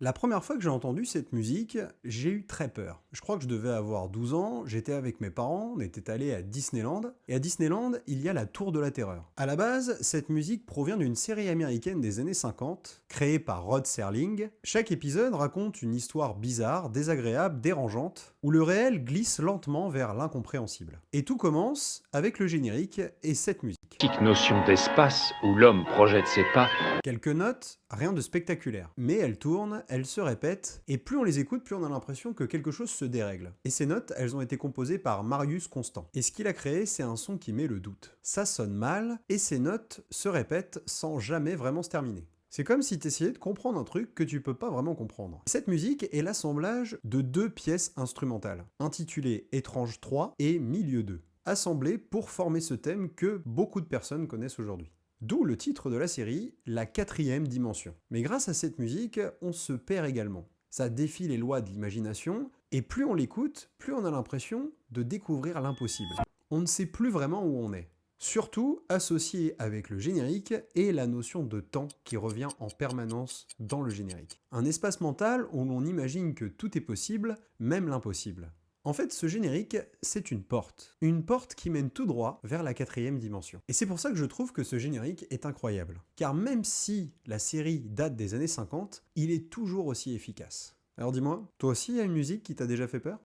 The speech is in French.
La première fois que j'ai entendu cette musique, j'ai eu très peur. Je crois que je devais avoir 12 ans, j'étais avec mes parents, on était allés à Disneyland, et à Disneyland, il y a la Tour de la Terreur. À la base, cette musique provient d'une série américaine des années 50, créée par Rod Serling. Chaque épisode raconte une histoire bizarre, désagréable, dérangeante, où le réel glisse lentement vers l'incompréhensible. Et tout commence avec le générique et cette musique. Notion d'espace où l'homme projette ses pas. Quelques notes, rien de spectaculaire. Mais elles tournent, elles se répètent, et plus on les écoute, plus on a l'impression que quelque chose se dérègle. Et ces notes, elles ont été composées par Marius Constant. Et ce qu'il a créé, c'est un son qui met le doute. Ça sonne mal, et ces notes se répètent sans jamais vraiment se terminer. C'est comme si tu essayais de comprendre un truc que tu peux pas vraiment comprendre. Cette musique est l'assemblage de deux pièces instrumentales, intitulées Étrange 3 et Milieu 2, assemblées pour former ce thème que beaucoup de personnes connaissent aujourd'hui. D'où le titre de la série, La quatrième dimension. Mais grâce à cette musique, on se perd également. Ça défie les lois de l'imagination, et plus on l'écoute, plus on a l'impression de découvrir l'impossible. On ne sait plus vraiment où on est. Surtout associé avec le générique et la notion de temps qui revient en permanence dans le générique. Un espace mental où l'on imagine que tout est possible, même l'impossible. En fait, ce générique, c'est une porte. Une porte qui mène tout droit vers la quatrième dimension. Et c'est pour ça que je trouve que ce générique est incroyable. Car même si la série date des années 50, il est toujours aussi efficace. Alors dis-moi, toi aussi il y a une musique qui t'a déjà fait peur ?